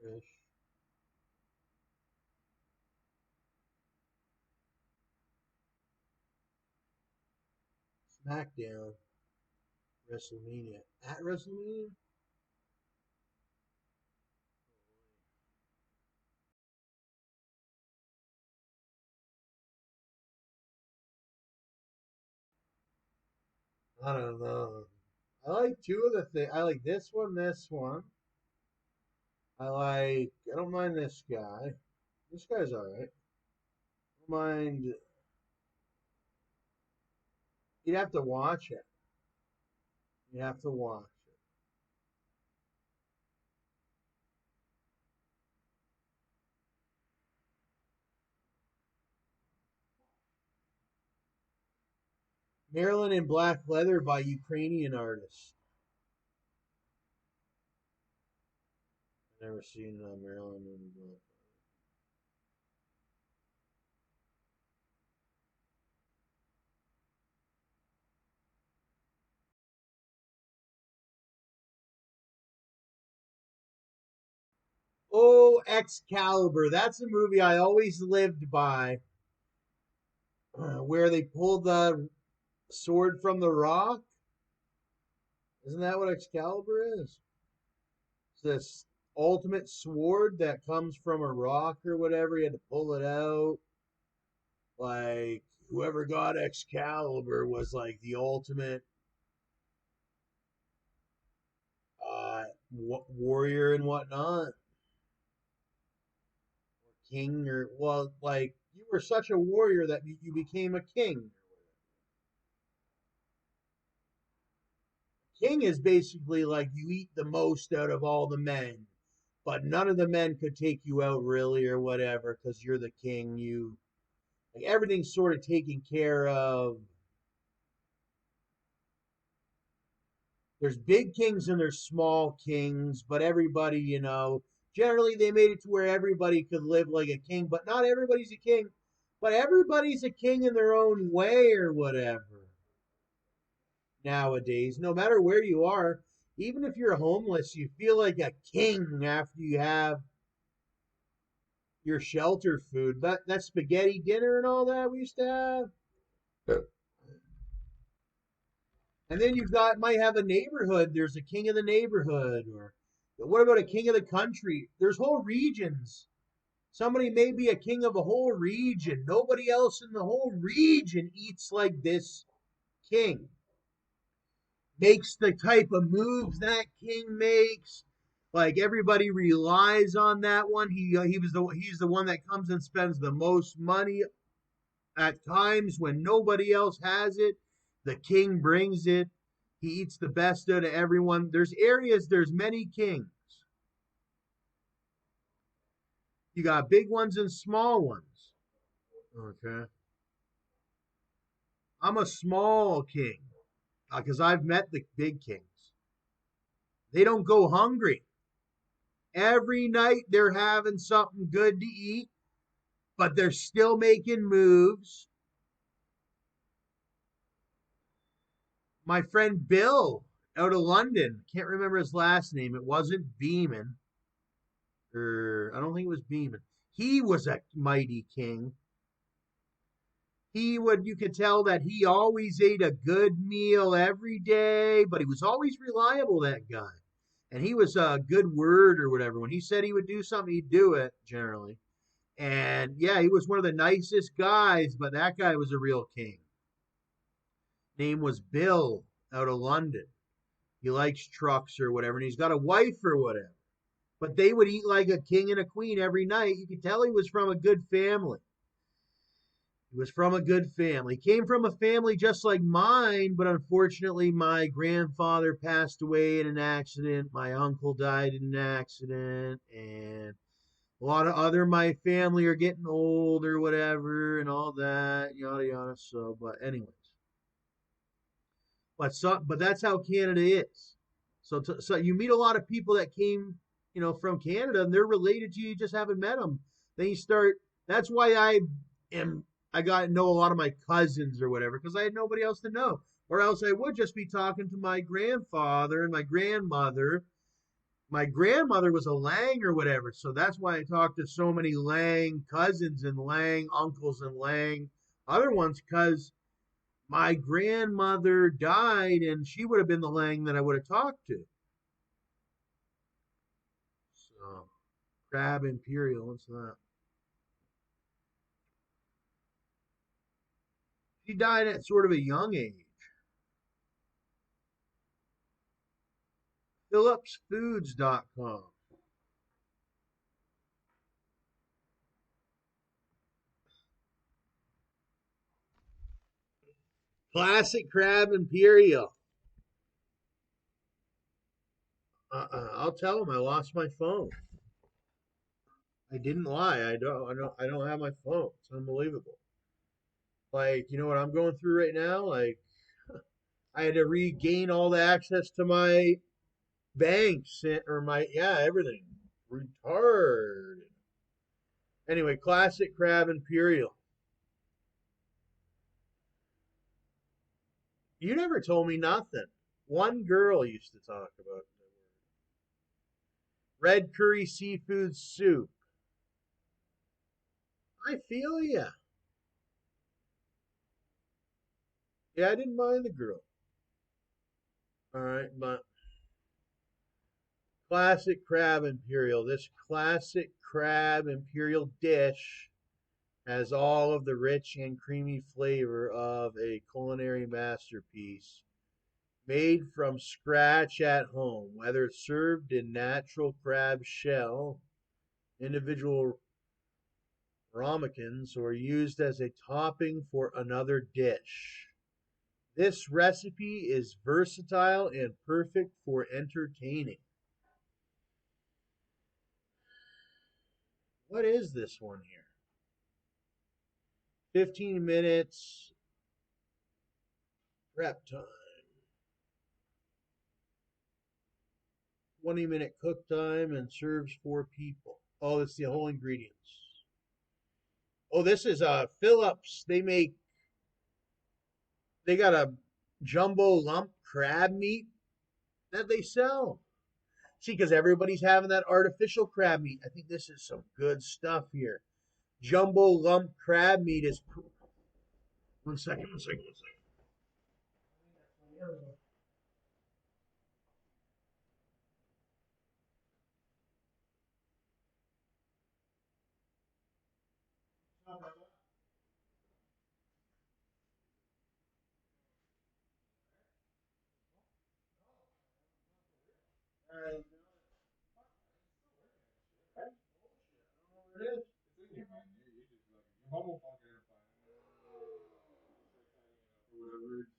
Trish. SmackDown. WrestleMania. At WrestleMania? I don't know. I like two of the things. I like this one, this one. I don't mind this guy. This guy's alright. I don't mind. You'd have to watch it. You have to watch it. Maryland in Black Leather by Ukrainian artists. I've never seen Maryland in Black. Oh, Excalibur. That's a movie I always lived by, where they pulled the sword from the rock. Isn't that what Excalibur is? It's this ultimate sword that comes from a rock or whatever. You had to pull it out. Like, whoever got Excalibur was like the ultimate warrior and whatnot, or king, or, well, like, you were such a warrior that you became a king. King is basically like you eat the most out of all the men, but none of the men could take you out really or whatever because you're the king. You, like, everything's sort of taken care of. There's big kings and there's small kings, but everybody, generally they made it to where everybody could live like a king, but not everybody's a king, but everybody's a king in their own way or whatever. Nowadays, no matter where you are, even if you're homeless, you feel like a king after you have your shelter food. That spaghetti dinner and all that we used to have. And then you've got, might have a neighborhood. There's a king of the neighborhood, or what about a king of the country? There's whole regions. Somebody may be a king of a whole region. Nobody else in the whole region eats like this king. Makes the type of moves that king makes. Like, everybody relies on that one. He's the one that comes and spends the most money at times when nobody else has it. The king brings it. He eats the best out of everyone. There's many kings. You got big ones and small ones. Okay. I'm a small king because I've met the big kings. They don't go hungry. Every night they're having something good to eat, but they're still making moves. My friend Bill out of London, can't remember his last name. It wasn't Beeman, or I don't think it was Beeman. He was a mighty king. You could tell that he always ate a good meal every day, but he was always reliable, that guy. And he was a good word or whatever. When he said he would do something, he'd do it generally. And yeah, he was one of the nicest guys, but that guy was a real king. Name was Bill out of London. He likes trucks or whatever, and he's got a wife or whatever. But they would eat like a king and a queen every night. You could tell he was from a good family. He was from a good family. He came from a family just like mine, but unfortunately, my grandfather passed away in an accident. My uncle died in an accident, and a lot of other my family are getting old or whatever, and all that, yada yada. So, but anyways, but that's how Canada is. So you meet a lot of people that came, from Canada, and they're related to you. You just haven't met them. Then you start. That's why am. I got to know a lot of my cousins or whatever because I had nobody else to know, or else I would just be talking to my grandfather and my grandmother. My grandmother was a Lang or whatever, so that's why I talked to so many Lang cousins and Lang uncles and Lang other ones, because my grandmother died and she would have been the Lang that I would have talked to. So, Crab Imperial, what's that? She died at sort of a young age. PhillipsFoods.com. Classic Crab Imperial. I'll tell him I lost my phone. I didn't lie. I don't have my phone. It's unbelievable. Like, you know what I'm going through right now? Like, I had to regain all the access to my banks or my, yeah, everything. Retard. Anyway, classic Crab Imperial. You never told me nothing. One girl used to talk about red curry seafood soup. I feel ya. Yeah, I didn't mind the girl. All right, but classic crab imperial. This classic crab imperial dish has all of the rich and creamy flavor of a culinary masterpiece made from scratch at home, whether served in natural crab shell, individual ramekins, or used as a topping for another dish. This recipe is versatile and perfect for entertaining. What is this one here? 15 minutes prep time. 20-minute cook time and serves 4 people. Oh, that's the whole ingredients. Oh, this is Phillips. They got a jumbo lump crab meat that they sell. See, because everybody's having that artificial crab meat. I think this is some good stuff here. Jumbo lump crab meat is. One second, one second, one second.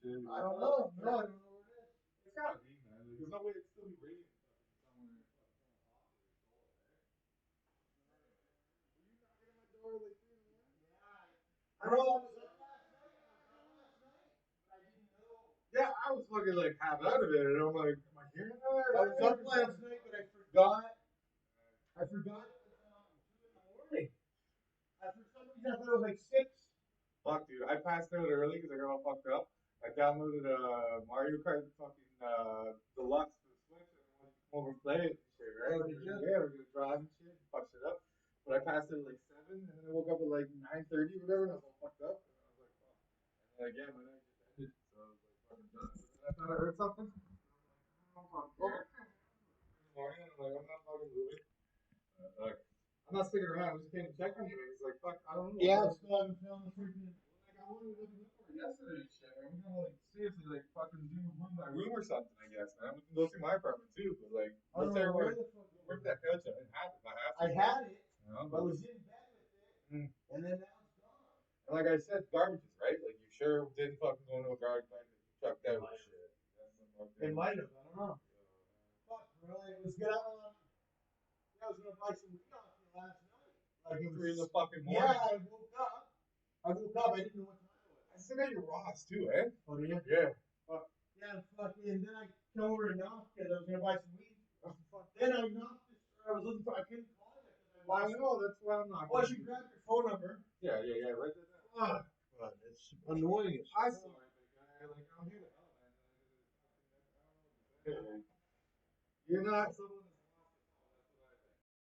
I don't know. No, I don't know. It's gotta be, man. There's no way it's still be raining somewhere. I know I was up last night. I didn't know. Yeah, I was fucking like half out of it, and I'm like, am I hearing that? I was up last night, but I forgot. I forgot it was 2 in the morning. For some reason, I thought it was like 6. Fuck, dude. I passed out early because I got all fucked up. I downloaded Mario Kart fucking deluxe for the Switch and I wanted to come over and play it and shit, right? Oh, did you? Yeah, we're gonna drive and shit, fucked it up. But I passed it at like 7, and then I woke up at like 9:30 or whatever, and I was all fucked up. And I was like, fuck. And then again, my night just ended, so I was like, fucking done. But then I thought I heard something. And I'm like, oh, fuck. In the morning, and I'm like, I'm not fucking moving. Like, I'm not sticking around. I just came to check on you. It's like, fuck, I don't know. Yeah, I still haven't found the freaking. Like, I wanted to look for yesterday, shit. I'm gonna like seriously like fucking do my room or something. I guess, man. We can go through my apartment too, but like, let's say where that couch at? I had it. I was in bed with it, and then now it's gone. And like I said, garbages, right? Like, you sure didn't fucking go into a garbage bag that you chucked out? It might have. I don't know. Fuck, really? It was good. I was gonna buy some weed off you last night. Like, it was 3 in the fucking morning. Yeah, I woke up. I didn't know what time it was. I still got your Ross too, eh? Oh, yeah. Yeah. Yeah, fucking. And then I came over and knocked because I was gonna buy some weed. Then I knocked this. I was looking for. I couldn't call it because I know. That's why I'm not. Oh, I should grab your phone number. Yeah. Right there. Fuck. God, it's annoying. I saw it, guy. Like, I'm here to help, man. You're not someone